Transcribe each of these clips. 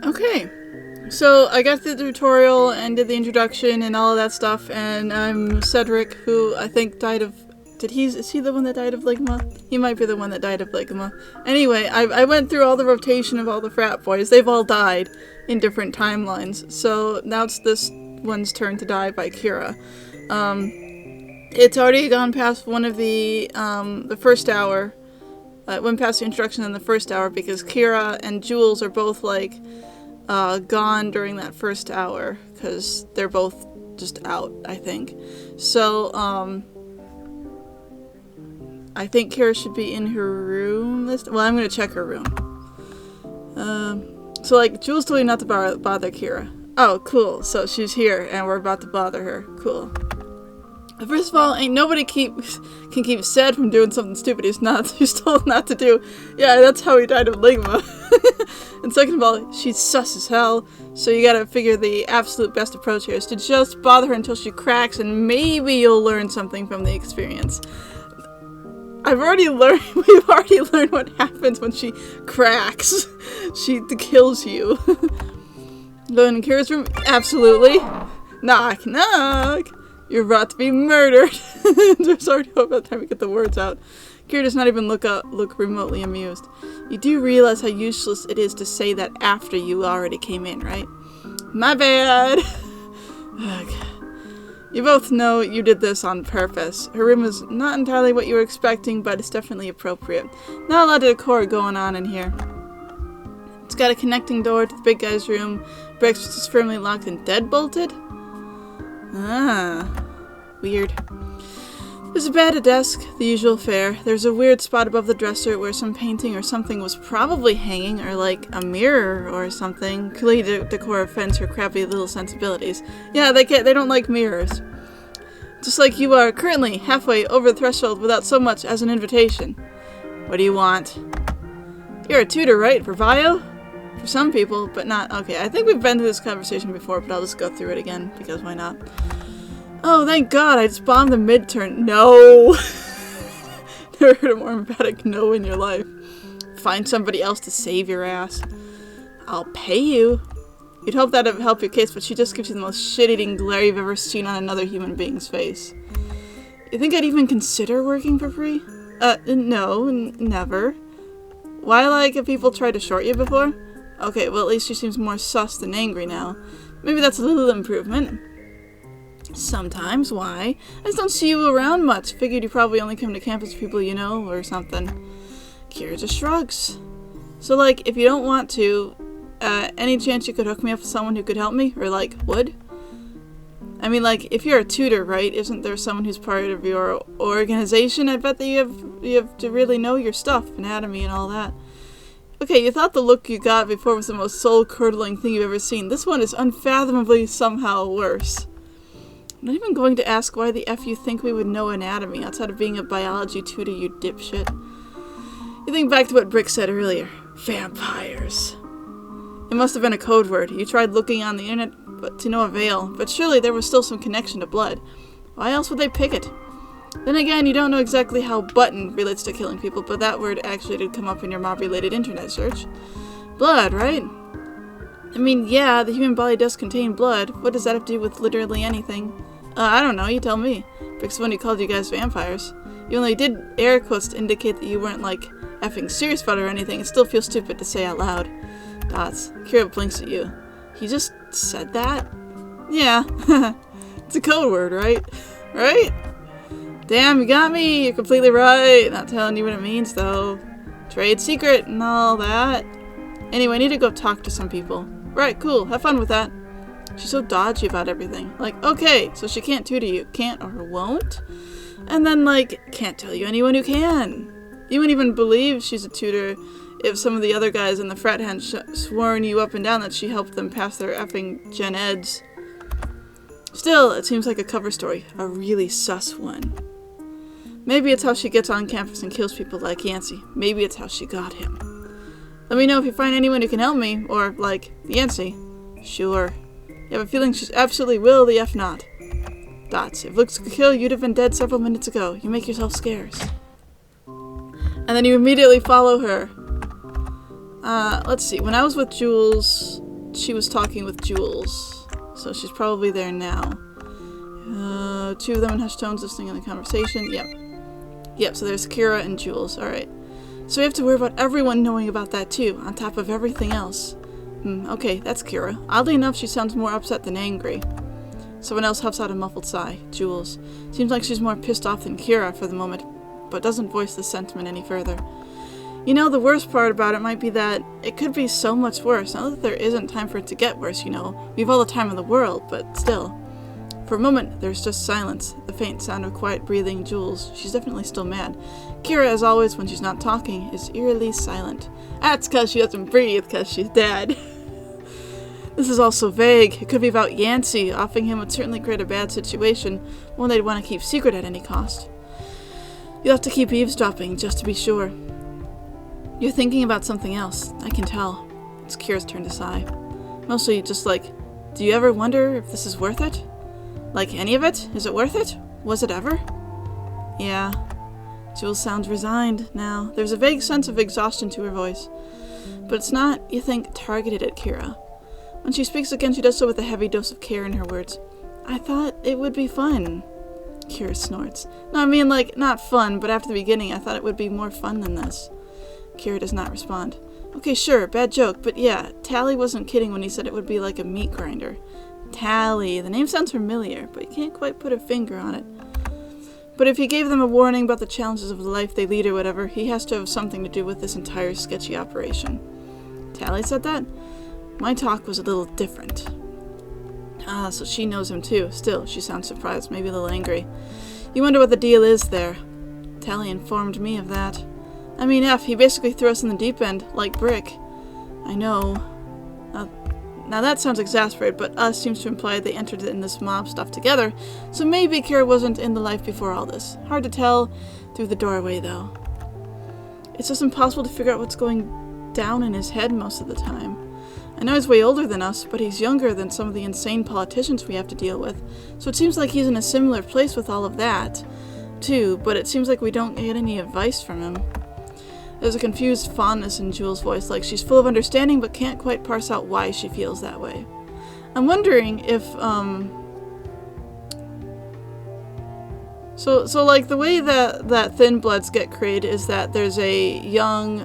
Okay. So I got the tutorial and did the introduction and all of that stuff, and I'm Cedric, who I think died of... Is he the one that died of ligma? He might be the one that died of ligma. Anyway, I went through all the rotation of all the frat boys. They've all died in different timelines. So now it's this one's turn to die by Kira. It's already gone past one of the first hour. It went past the introduction in the first hour because Kira and Jules are both like gone during that first hour because they're both just out, I think. So, I think Kira should be in her room well, I'm gonna check her room. So like, Jules told you not to bother Kira. Oh, cool. So she's here and we're about to bother her. Cool. First of all, ain't nobody can keep Ced from doing something stupid he's told not to do. Yeah, that's how he died of ligma. And second of all, she's sus as hell, so you gotta figure the absolute best approach here is to just bother her until she cracks, and maybe you'll learn something from the experience. We've already learned what happens when she cracks. She kills you. Go in Kira's room? Absolutely. Knock, knock. You're about to be murdered. Sorry by the time we get the words out. Kira does not even look remotely amused. You do realize how useless it is to say that after you already came in, right? My bad. Ugh. You both know you did this on purpose. Her room is not entirely what you were expecting, but it's definitely appropriate. Not a lot of decor going on in here. It's got a connecting door to the big guy's room. Breakfast is firmly locked and deadbolted. Ah, weird. There's a bed, a desk, the usual fare. There's a weird spot above the dresser where some painting or something was probably hanging, or like a mirror or something. Clearly decor offends her crappy little sensibilities. Yeah, they don't like mirrors. Just like you are currently halfway over the threshold without so much as an invitation. What do you want? You're a tutor, right? For bio? For some people, but not... Okay, I think we've been through this conversation before, but I'll just go through it again, because why not? Oh, thank God, I just bombed the midterm. No! Never heard a more emphatic no in your life. Find somebody else to save your ass. I'll pay you. You'd hope that'd help your case, but she just gives you the most shit-eating glare you've ever seen on another human being's face. You think I'd even consider working for free? No, never. Why, like, have people tried to short you before? Okay, well, at least she seems more sus than angry now. Maybe that's a little improvement. Sometimes, why? I just don't see you around much. Figured you probably only come to campus with people you know, or something. Kira just shrugs. So, like, if you don't want to, any chance you could hook me up with someone who could help me? Or, like, would? I mean, like, if you're a tutor, right, isn't there someone who's part of your organization? I bet that you have to really know your stuff, anatomy and all that. Okay, you thought the look you got before was the most soul-curdling thing you've ever seen. This one is unfathomably somehow worse. I'm not even going to ask why the F you think we would know anatomy outside of being a biology tutor, you dipshit. You think back to what Brick said earlier. Vampires. It must have been a code word. You tried looking on the internet, but to no avail. But surely there was still some connection to blood. Why else would they pick it? Then again, you don't know exactly how button relates to killing people, but that word actually did come up in your mob-related internet search. Blood, right? I mean, yeah, the human body does contain blood. What does that have to do with literally anything? I don't know, you tell me. Because when he called you guys vampires, you only did air quotes to indicate that you weren't, like, effing serious about it or anything. It still feels stupid to say out loud. Dots. Kira blinks at you. He just said that? Yeah. It's a code word, right? Right? Damn, you got me! You're completely right! Not telling you what it means, though. Trade secret and all that. Anyway, I need to go talk to some people. Right, cool. Have fun with that. She's so dodgy about everything. Like, okay, so she can't tutor you. Can't or won't? And then, like, can't tell you anyone who can. You wouldn't even believe she's a tutor if some of the other guys in the frat had sworn you up and down that she helped them pass their effing gen eds. Still, it seems like a cover story. A really sus one. Maybe it's how she gets on campus and kills people like Yancey. Maybe it's how she got him. Let me know if you find anyone who can help me, or, like, Yancey. Sure. You have a feeling she absolutely will, the F not. Dots. If looks could kill, you'd have been dead several minutes ago. You make yourself scarce. And then you immediately follow her. Let's see. When I was with Jules, she was talking with Jules. So she's probably there now. Two of them in hushed tones listening in the conversation. Yep, so there's Kira and Jules. Alright. So we have to worry about everyone knowing about that too, on top of everything else. Okay, that's Kira. Oddly enough, she sounds more upset than angry. Someone else huffs out a muffled sigh. Jules. Seems like she's more pissed off than Kira for the moment, but doesn't voice the sentiment any further. You know, the worst part about it might be that it could be so much worse. Not that there isn't time for it to get worse, you know. We have all the time in the world, but still. For a moment, there's just silence. The faint sound of quiet breathing. Jules. She's definitely still mad. Kira, as always, when she's not talking, is eerily silent. That's because she doesn't breathe, because she's dead. This is all so vague. It could be about Yancey. Offing him would certainly create a bad situation, one they'd want to keep secret at any cost. You'll have to keep eavesdropping, just to be sure. You're thinking about something else. I can tell. It's Kira's turn to sigh. Mostly just like, do you ever wonder if this is worth it? Like, any of it? Is it worth it? Was it ever? Yeah. Jules sounds resigned now. There's a vague sense of exhaustion to her voice. But it's not, you think, targeted at Kira. When she speaks again, she does so with a heavy dose of care in her words. I thought it would be fun. Kira snorts. No, I mean, like, not fun, but after the beginning, I thought it would be more fun than this. Kira does not respond. Okay, sure, bad joke, but yeah, Tally wasn't kidding when he said it would be like a meat grinder. Tally. The name sounds familiar, but you can't quite put a finger on it. But if he gave them a warning about the challenges of the life they lead or whatever, he has to have something to do with this entire sketchy operation. Tally said that? My talk was a little different. Ah, so she knows him too. Still, she sounds surprised, maybe a little angry. You wonder what the deal is there. Tally informed me of that. I mean, he basically threw us in the deep end, like Brick. I know. Now that sounds exasperated, but us seems to imply they entered in this mob stuff together, so maybe Kira wasn't in the life before all this. Hard to tell through the doorway, though. It's just impossible to figure out what's going down in his head most of the time. I know he's way older than us, but he's younger than some of the insane politicians we have to deal with, so it seems like he's in a similar place with all of that, too, but it seems like we don't get any advice from him. There's a confused fondness in Jules' voice, like she's full of understanding but can't quite parse out why she feels that way. I'm wondering if, So like the way that Thin Bloods get created is that there's a young,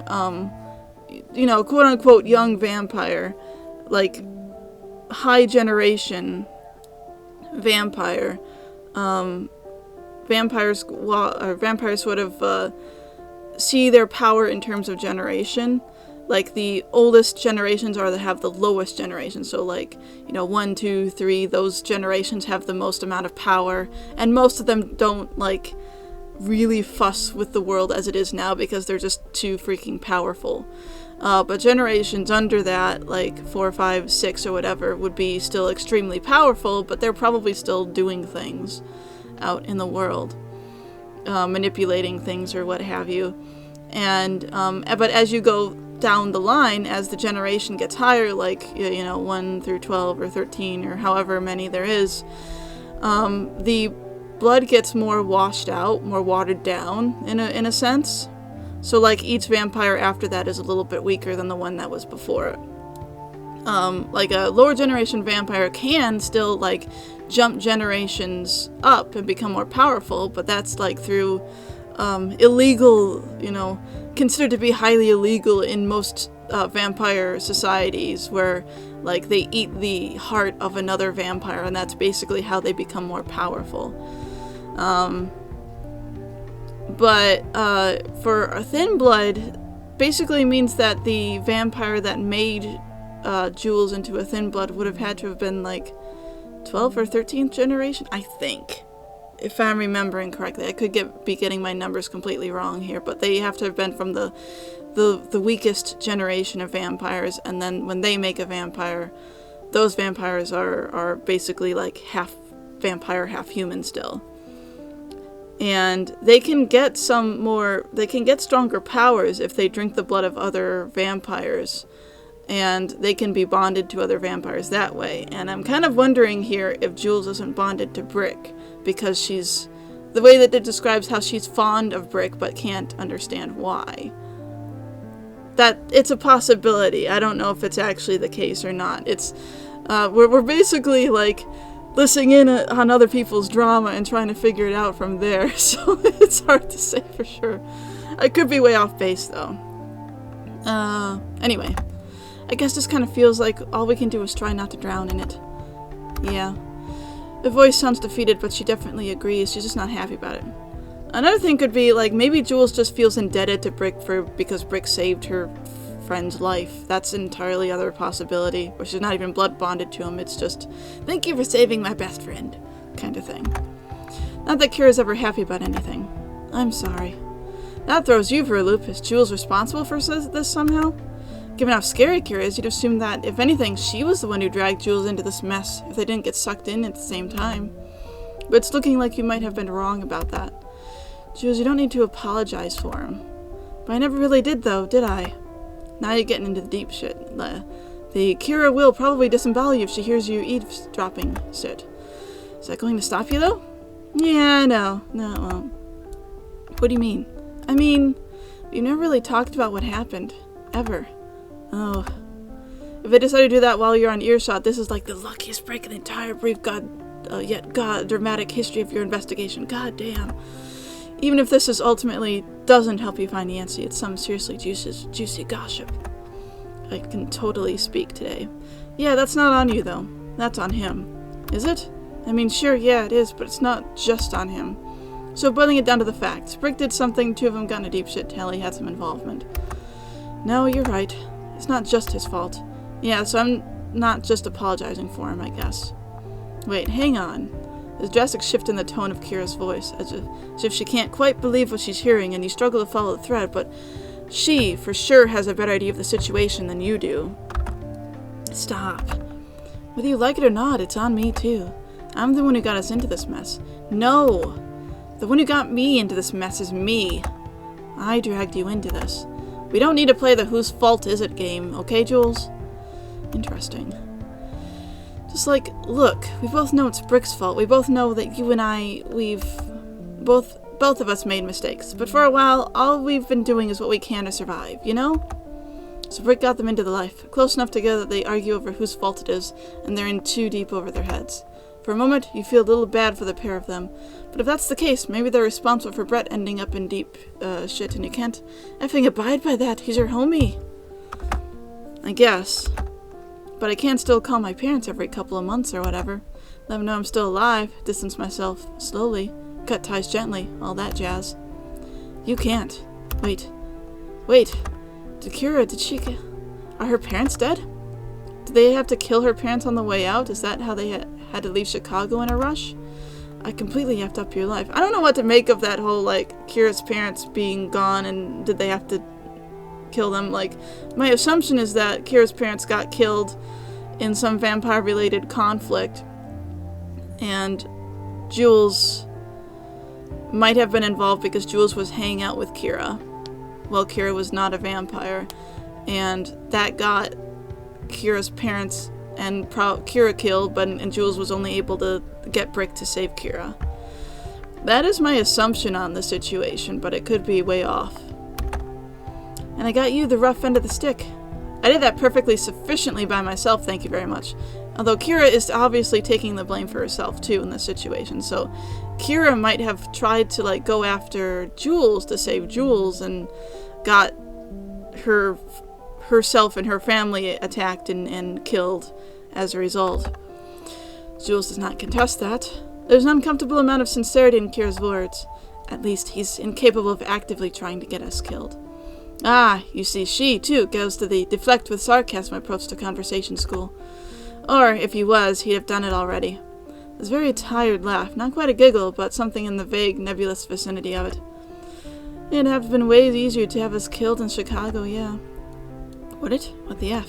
you know, quote unquote young vampire, like high generation vampire. Vampires sort of see their power in terms of generation. Like the oldest generations are that have the lowest generation. So like, you know, 1, 2, 3, those generations have the most amount of power, and most of them don't like really fuss with the world as it is now because they're just too freaking powerful. But generations under that, like 4, 5, 6 or whatever, would be still extremely powerful, but they're probably still doing things out in the world, manipulating things or what have you. And but as you go down the line, as the generation gets higher, like, you know, 1 through 12 or 13 or however many there is, the blood gets more washed out, more watered down in a sense. So like each vampire after that is a little bit weaker than the one that was before it. Like a lower generation vampire can still like jump generations up and become more powerful, but that's like through illegal, you know, considered to be highly illegal in most vampire societies, where like they eat the heart of another vampire, and that's basically how they become more powerful. But for a Thin Blood, basically means that the vampire that made Jules into a Thin Blood would have had to have been like 12th or 13th generation, I think. If I'm remembering correctly. I could be getting my numbers completely wrong here, but they have to have been from the weakest generation of vampires, and then when they make a vampire, those vampires are basically like half vampire, half human still. And they can get stronger powers if they drink the blood of other vampires, and they can be bonded to other vampires that way. And I'm kind of wondering here if Jules isn't bonded to Brick, because she's, the way that it describes how she's fond of Brick but can't understand why. that it's a possibility. I don't know if it's actually the case or not. It's we're basically like listening in on other people's drama and trying to figure it out from there. So it's hard to say for sure. I could be way off base though. Anyway, I guess this kind of feels like all we can do is try not to drown in it. Yeah. The voice sounds defeated, but she definitely agrees. She's just not happy about it. Another thing could be, like, maybe Jules just feels indebted to Brick because Brick saved her friend's life. That's an entirely other possibility, where she's not even blood bonded to him. It's just, thank you for saving my best friend, kind of thing. Not that Kira's ever happy about anything. I'm sorry. That throws you for a loop. Is Jules responsible for this somehow? Given how scary Kira is, you'd assume that, if anything, she was the one who dragged Jules into this mess, if they didn't get sucked in at the same time. But it's looking like you might have been wrong about that. Jules, you don't need to apologize for him. But I never really did, though, did I? Now you're getting into the deep shit. The Kira will probably disembowel you if she hears you eavesdropping shit. Is that going to stop you, though? Yeah, no. No, it won't. What do you mean? I mean, we've never really talked about what happened. Ever. Oh. If I decide to do that while you're on earshot, this is like the luckiest break in the entire brief dramatic history of your investigation. God damn. Even if this ultimately doesn't help you find Yancy, it's some seriously juicy gossip. I can totally speak today. Yeah, that's not on you, though. That's on him. Is it? I mean, sure, yeah, it is, but it's not just on him. So, boiling it down to the facts. Brick did something, two of them got in a deep shit, Tally had some involvement. No, you're right. It's not just his fault. Yeah, so I'm not just apologizing for him, I guess. Wait, hang on. There's a drastic shift in the tone of Kira's voice, as if she can't quite believe what she's hearing, and you struggle to follow the thread, but she, for sure, has a better idea of the situation than you do. Stop. Whether you like it or not, it's on me, too. I'm the one who got us into this mess. No! The one who got me into this mess is me. I dragged you into this. We don't need to play the whose fault is it game, okay, Jules? Interesting. Just like, look, we both know it's Brick's fault. We both know that you and I, both of us made mistakes. But for a while, all we've been doing is what we can to survive, you know? So Brick got them into the life, close enough together that they argue over whose fault it is, and they're in too deep over their heads. For a moment, you feel a little bad for the pair of them. But if that's the case, maybe they're responsible for Brett ending up in deep shit, and you can't effing abide by that. He's your homie. I guess. But I can still call my parents every couple of months or whatever. Let them know I'm still alive, distance myself slowly, cut ties gently, all that jazz. You can't. Wait. Did she... Are her parents dead? Did they have to kill her parents on the way out? Is that how they had to leave Chicago in a rush? I completely effed up your life. I don't know what to make of that whole, like, Kira's parents being gone and did they have to kill them. Like, my assumption is that Kira's parents got killed in some vampire-related conflict, and Jules might have been involved because Jules was hanging out with Kira. Well, Kira was not a vampire, and that got Kira's parents and Kira killed, and Jules was only able to get Brick to save Kira. That is my assumption on the situation, but it could be way off. And I got you the rough end of the stick. I did that perfectly sufficiently by myself, thank you very much. Although Kira is obviously taking the blame for herself too in this situation, so Kira might have tried to, like, go after Jules to save Jules and got herself and her family attacked and killed as a result. Jules does not contest that. There's an uncomfortable amount of sincerity in Kira's words. At least he's incapable of actively trying to get us killed. Ah, you see, she, too, goes to the deflect with sarcasm approach to conversation school. Or, if he was, he'd have done it already. It was a very tired laugh, not quite a giggle, but something in the vague, nebulous vicinity of it. It'd have been way easier to have us killed in Chicago, yeah. Would it? What the F?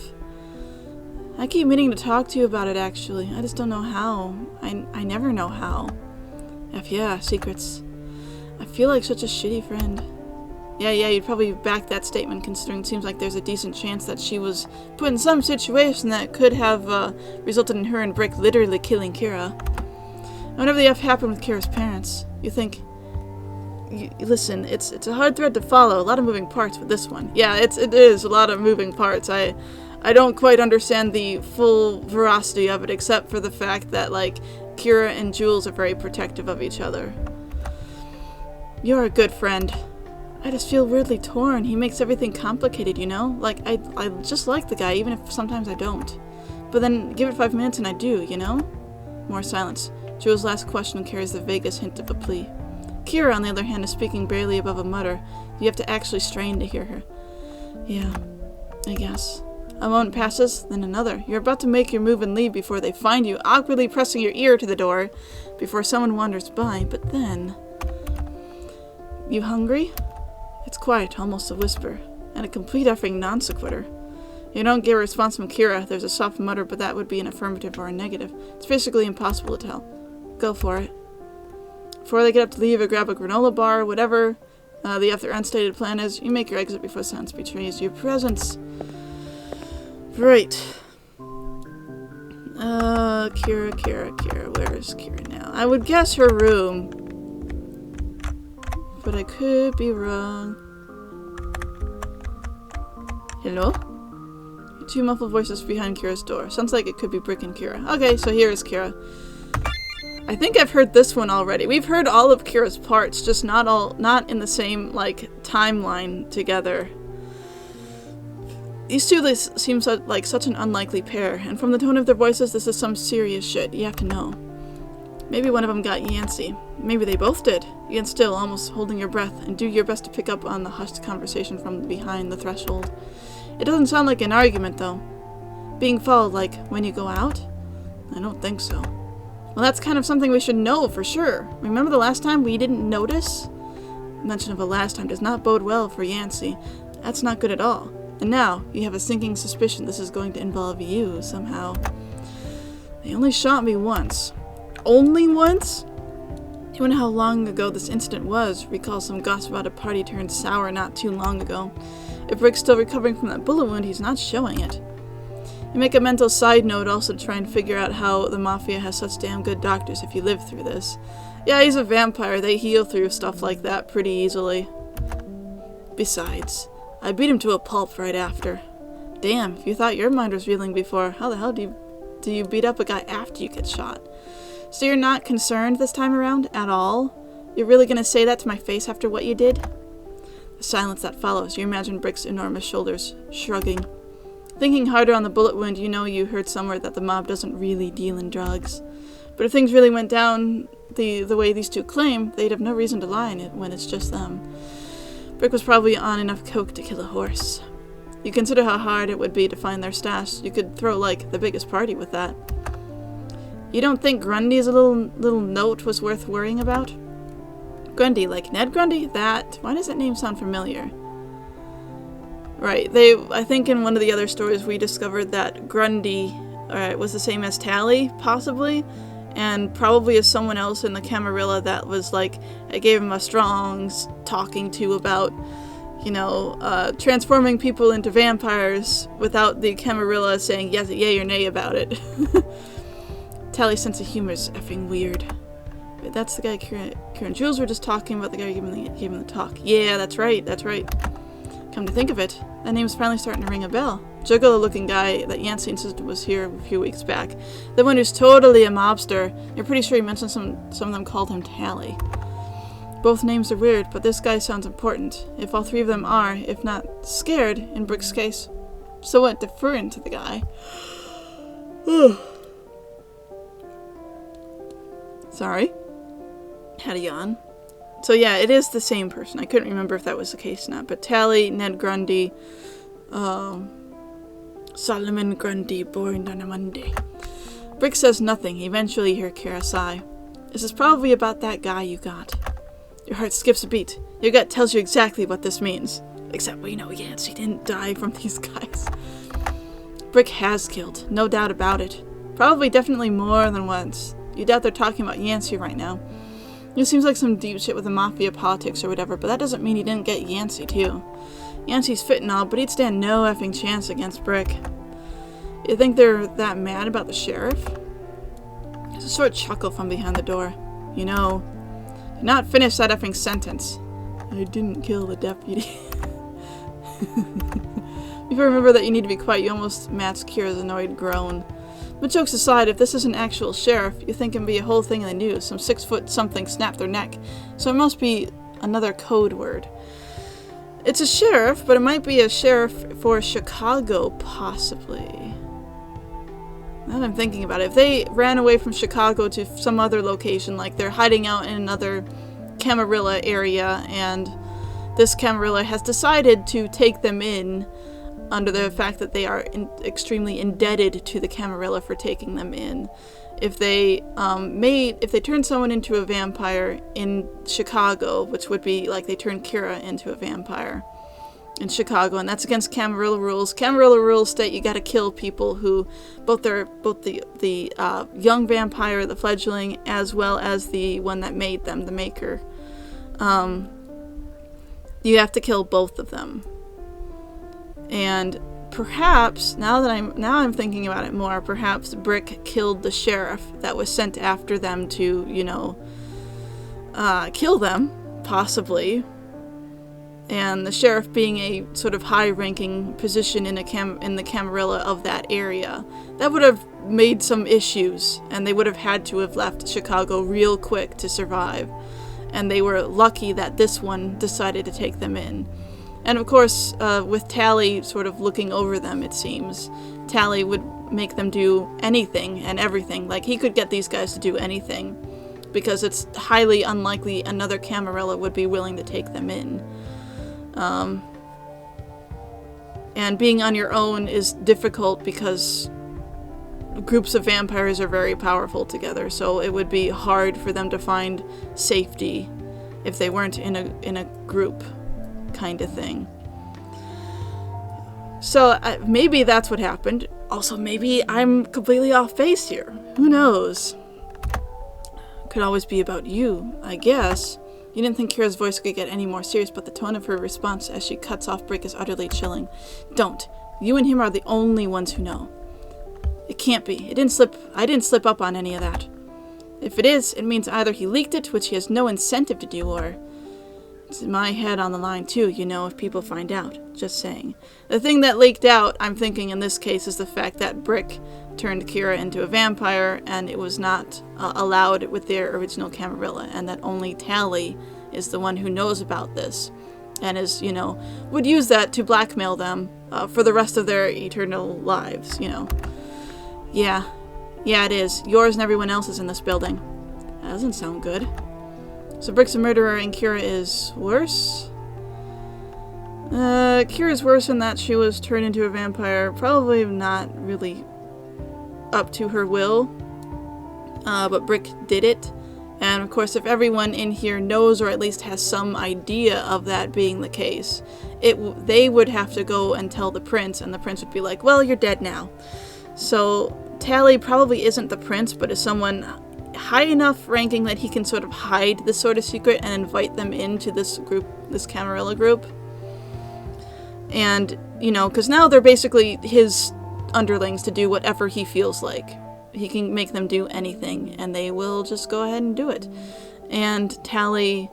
I keep meaning to talk to you about it, actually. I just don't know how. I never know how. F yeah, secrets. I feel like such a shitty friend. Yeah, you'd probably back that statement, considering it seems like there's a decent chance that she was put in some situation that could have resulted in her and Brick literally killing Kira. Whatever the F happened with Kira's parents, you think listen, it's a hard thread to follow. A lot of moving parts with this one. Yeah, it is a lot of moving parts. I don't quite understand the full veracity of it, except for the fact that, like, Kira and Jules are very protective of each other. You're a good friend. I just feel weirdly torn. He makes everything complicated, you know? Like, I just like the guy, even if sometimes I don't. But then, give it 5 minutes and I do, you know? More silence. Jules' last question carries the vaguest hint of a plea. Kira, on the other hand, is speaking barely above a mutter. You have to actually strain to hear her. Yeah, I guess. A moment passes, then another. You're about to make your move and leave before they find you, awkwardly pressing your ear to the door before someone wanders by, but then... You hungry? It's quiet, almost a whisper, and a complete effing non sequitur. You don't get a response from Kira. There's a soft mutter, but that would be an affirmative or a negative. It's basically impossible to tell. Go for it. Before they get up to leave or grab a granola bar, whatever the other unstated plan is, you make your exit before silence betrays your presence. Right. Kira. Where is Kira now? I would guess her room. But I could be wrong. Hello? Two muffled voices behind Kira's door. Sounds like it could be Brick and Kira. Okay, so here is Kira. I think I've heard this one already. We've heard all of Kira's parts, just not in the same, like, timeline together. These two seem like such an unlikely pair, and from the tone of their voices, this is some serious shit. You have to know. Maybe one of them got Yancey. Maybe they both did. Yet still, almost holding your breath, and do your best to pick up on the hushed conversation from behind the threshold. It doesn't sound like an argument, though. Being followed, like, when you go out? I don't think so. Well, that's kind of something we should know for sure. Remember the last time we didn't notice? Mention of a last time does not bode well for Yancey. That's not good at all. And now, you have a sinking suspicion this is going to involve you, somehow. They only shot me once. Only once? You wonder how long ago this incident was. Recall some gossip about a party turned sour not too long ago. If Rick's still recovering from that bullet wound, he's not showing it. You make a mental side note also to try and figure out how the Mafia has such damn good doctors if you live through this. Yeah, he's a vampire. They heal through stuff like that pretty easily. Besides, I beat him to a pulp right after. Damn, if you thought your mind was reeling before, how the hell do you beat up a guy after you get shot? So you're not concerned this time around at all? You're really gonna say that to my face after what you did? The silence that follows, you imagine Brick's enormous shoulders shrugging. Thinking harder on the bullet wound, you know you heard somewhere that the mob doesn't really deal in drugs. But if things really went down the way these two claim, they'd have no reason to lie in it when it's just them. Brick was probably on enough coke to kill a horse. You consider how hard it would be to find their stash. You could throw, like, the biggest party with that. You don't think Grundy's little note was worth worrying about? Grundy, like Ned Grundy? Why does that name sound familiar? Right, I think in one of the other stories we discovered that Grundy was the same as Tally, possibly, and probably as someone else in the Camarilla that was like, I gave him a strong talking to about, you know, transforming people into vampires without the Camarilla saying yes, yay or nay about it. Tally's sense of humor is effing weird. Wait, that's the guy Kira and Jules were just talking about, the guy giving the talk. Yeah, that's right. Come to think of it, that name's finally starting to ring a bell. Juggalo-looking guy that Yancey insisted was here a few weeks back. The one who's totally a mobster. You're pretty sure he mentioned some of them called him Tally. Both names are weird, but this guy sounds important. If all three of them are, if not scared, in Brick's case, somewhat deferring to the guy. Sorry. Had a yawn. So yeah, it is the same person. I couldn't remember if that was the case or not. But Tally, Ned Grundy, Solomon Grundy, born on a Monday. Brick says nothing. Eventually you hear Kara sigh. This is probably about that guy you got. Your heart skips a beat. Your gut tells you exactly what this means. Except we know Yancey didn't die from these guys. Brick has killed, no doubt about it. Probably definitely more than once. You doubt they're talking about Yancey right now. It seems like some deep shit with the Mafia politics or whatever, but that doesn't mean he didn't get Yancey too. Yancey's fit and all, but he'd stand no effing chance against Brick. You think they're that mad about the sheriff? There's a short chuckle from behind the door. You know, did not finish that effing sentence. I didn't kill the deputy. If you remember that you need to be quiet, you almost matched Kira's annoyed groan. But jokes aside, if this is an actual sheriff, you think it can be a whole thing in the news. Some 6-foot something snapped their neck. So it must be another code word. It's a sheriff, but it might be a sheriff for Chicago, possibly. Now that I'm thinking about it, if they ran away from Chicago to some other location, like they're hiding out in another Camarilla area, and this Camarilla has decided to take them in under the fact that they are extremely indebted to the Camarilla for taking them in. If they turned someone into a vampire in Chicago, which would be like they turned Kira into a vampire in Chicago, and that's against Camarilla rules. Camarilla rules state you gotta kill people who, both the young vampire, the fledgling, as well as the one that made them, the maker. You have to kill both of them. And perhaps, now I'm thinking about it more, perhaps Brick killed the sheriff that was sent after them to, kill them, possibly. And the sheriff being a sort of high-ranking position in the Camarilla of that area, that would have made some issues, and they would have had to have left Chicago real quick to survive. And they were lucky that this one decided to take them in. And of course, with Tally sort of looking over them, it seems, Tally would make them do anything and everything. Like, he could get these guys to do anything, because it's highly unlikely another Camarilla would be willing to take them in. And being on your own is difficult because groups of vampires are very powerful together, so it would be hard for them to find safety if they weren't in a group kind of thing. So maybe that's what happened. Also, maybe I'm completely off base here. Who knows? Could always be about you, I guess. You didn't think Kira's voice could get any more serious, but the tone of her response as she cuts off Brick is utterly chilling. Don't. You and him are the only ones who know. It can't be. I didn't slip up on any of that. If it is, it means either he leaked it, which he has no incentive to do, or it's my head on the line too, if people find out. Just saying. The thing that leaked out, I'm thinking in this case, is the fact that Brick turned Kira into a vampire, and it was not allowed with their original Camarilla, and that only Tally is the one who knows about this, and is, would use that to blackmail them for the rest of their eternal lives, Yeah, it is. Yours and everyone else's in this building. That doesn't sound good. So Brick's a murderer and Kira is worse? Kira's worse in that she was turned into a vampire, probably not really up to her will, but Brick did it. And of course, if everyone in here knows, or at least has some idea of that being the case, they would have to go and tell the prince, and the prince would be like, well, you're dead now. So Tally probably isn't the prince, but is someone high enough ranking that he can sort of hide this sort of secret and invite them into this group, this Camarilla group. And, because now they're basically his underlings to do whatever he feels like. He can make them do anything, and they will just go ahead and do it. And Tally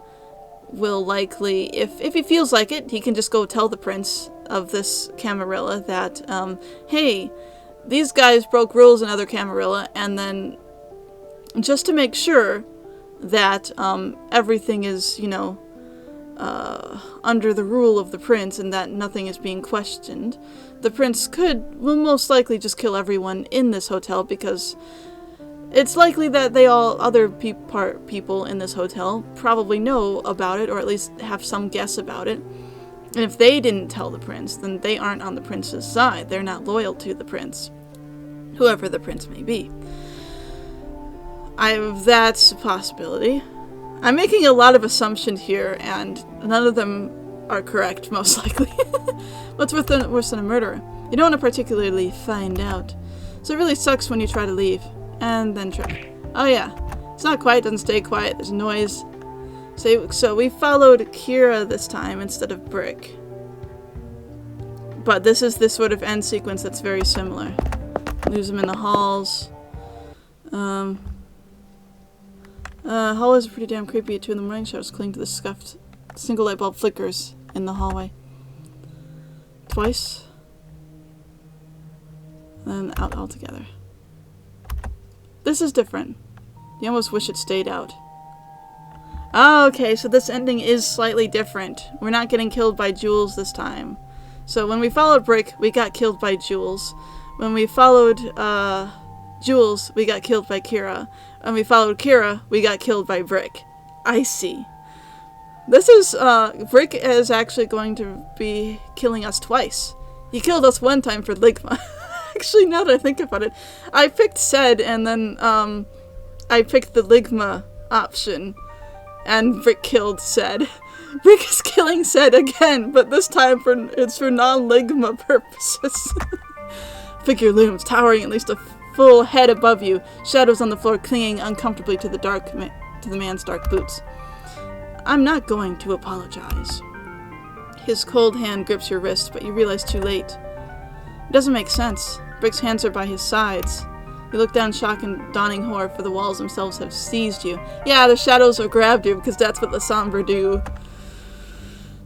will likely, if he feels like it, he can just go tell the prince of this Camarilla that, hey, these guys broke rules in other Camarilla, and then just to make sure that everything is, under the rule of the prince and that nothing is being questioned, the prince will most likely just kill everyone in this hotel, because it's likely that other people in this hotel probably know about it, or at least have some guess about it. And if they didn't tell the prince, then they aren't on the prince's side. They're not loyal to the prince, whoever the prince may be. That's a possibility. I'm making a lot of assumptions here, and none of them are correct, most likely. What's worse than a murderer? You don't want to particularly find out. So it really sucks when you try to leave, and then try. Oh yeah, it's not quiet, doesn't stay quiet, there's noise. So we followed Kira this time instead of Brick. But this is this sort of end sequence that's very similar. Lose him in the halls. Hall is pretty damn creepy at 2 in the morning. Shadows cling to the scuffed A single light bulb flickers in the hallway. Twice. Then out altogether. This is different. You almost wish it stayed out. Oh, okay, so this ending is slightly different. We're not getting killed by Jules this time. So when we followed Brick, we got killed by Jules. When we followed Jules, we got killed by Kira. When we followed Kira, we got killed by Brick. I see. This is, Brick is actually going to be killing us twice. He killed us one time for Ligma. Actually, now that I think about it, I picked Sed, and then, I picked the Ligma option, and Brick killed Sed. Brick is killing Sed again, but this time it's for non-Ligma purposes. Figure looms, towering at least a full head above you, shadows on the floor clinging uncomfortably to the man's dark boots. I'm not going to apologize. His cold hand grips your wrist, but you realize too late. It doesn't make sense. Brick's hands are by his sides. You look down, shock and dawning horror, for the walls themselves have seized you. Yeah, the shadows have grabbed you, because that's what Lasombra do.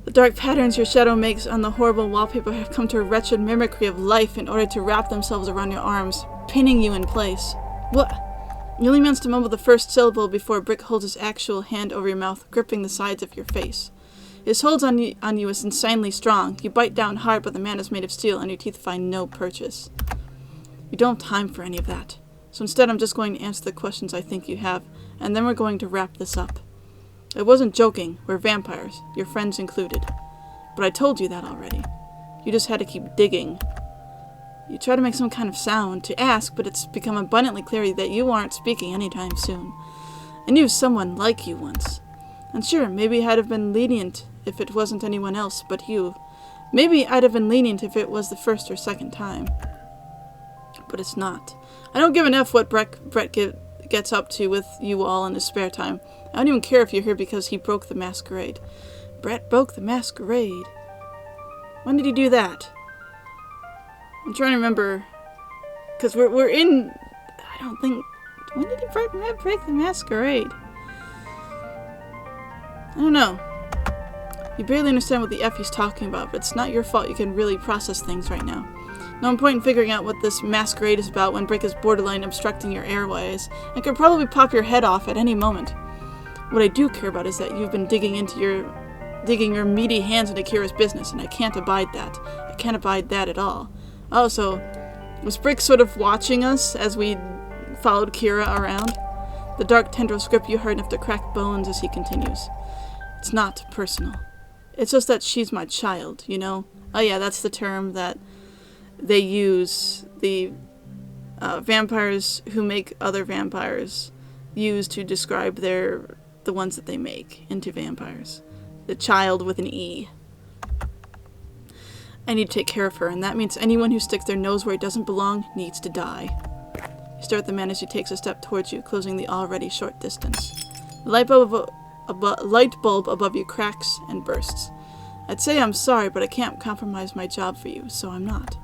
The dark patterns your shadow makes on the horrible wallpaper have come to a wretched mimicry of life in order to wrap themselves around your arms, pinning you in place. What? You only manage to mumble the first syllable before Brick holds his actual hand over your mouth, gripping the sides of your face. His hold on you is insanely strong. You bite down hard, but the man is made of steel, and your teeth find no purchase. You don't have time for any of that. So instead, I'm just going to answer the questions I think you have, and then we're going to wrap this up. I wasn't joking. We're vampires, your friends included. But I told you that already. You just had to keep digging. You try to make some kind of sound, to ask, but it's become abundantly clear that you aren't speaking anytime soon. I knew someone like you once. And sure, maybe I'd have been lenient if it wasn't anyone else but you. Maybe I'd have been lenient if it was the first or second time. But it's not. I don't give an F what Brett gets up to with you all in his spare time. I don't even care if you're here because he broke the masquerade. Brett broke the masquerade. When did he do that? I'm trying to remember. Because we're in... I don't think... When did he break the masquerade? I don't know. You barely understand what the F he's talking about, but it's not your fault you can really process things right now. No point in figuring out what this masquerade is about when Brick is borderline obstructing your airways, and could probably pop your head off at any moment. What I do care about is that you've been digging your meaty hands into Kira's business, and I can't abide that. I can't abide that at all. Oh, so was Brick sort of watching us as we followed Kira around? The dark tendrils grip you hard enough to crack bones as he continues. It's not personal. It's just that she's my child, you know? Oh yeah, that's the term that they use, the vampires who make other vampires use to describe the ones that they make into vampires. The child with an E. I need to take care of her, and that means anyone who sticks their nose where it doesn't belong needs to die. You stare at the man as he takes a step towards you, closing the already short distance. The light bulb above you cracks and bursts. I'd say I'm sorry, but I can't compromise my job for you, so I'm not.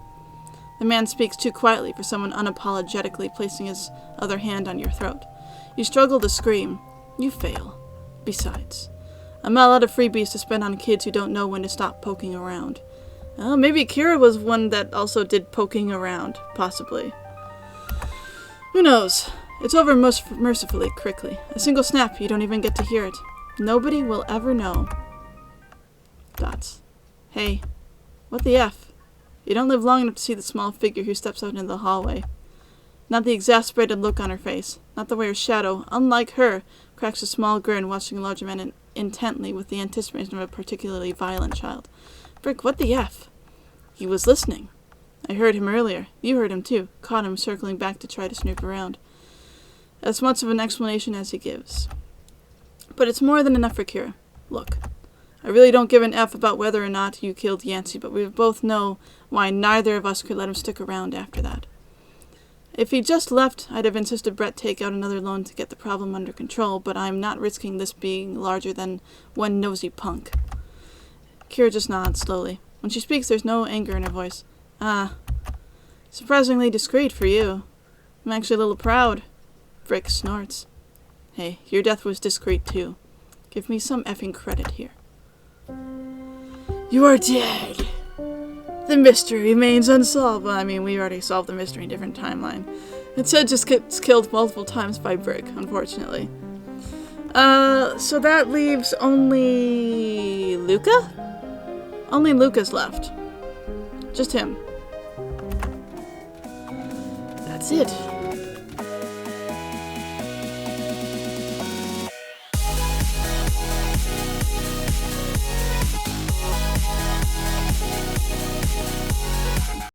The man speaks too quietly for someone unapologetically placing his other hand on your throat. You struggle to scream. You fail. Besides, I'm not allowed a freebies to spend on kids who don't know when to stop poking around. Maybe Kira was one that also did poking around, possibly. Who knows? It's over most mercifully quickly. A single snap, you don't even get to hear it. Nobody will ever know. Dots. Hey, what the F? You don't live long enough to see the small figure who steps out into the hallway. Not the exasperated look on her face. Not the way her shadow, unlike her, cracks a small grin, watching a larger man intently with the anticipation of a particularly violent child. Brick, what the F? He was listening. I heard him earlier. You heard him too. Caught him circling back to try to snoop around. As much of an explanation as he gives. But it's more than enough for Kira. Look, I really don't give an F about whether or not you killed Yancey, but we both know why neither of us could let him stick around after that. If he just left, I'd have insisted Brett take out another loan to get the problem under control, but I'm not risking this being larger than one nosy punk. Kira just nods slowly. When she speaks, there's no anger in her voice. Ah, surprisingly discreet for you. I'm actually a little proud. Brick snorts. Hey, your death was discreet too. Give me some effing credit here. You are dead. The mystery remains unsolved. Well, I mean, we already solved the mystery in a different timeline. It said just gets killed multiple times by Brick, unfortunately. So that leaves only Luca? Only Luca's left. Just him. That's it.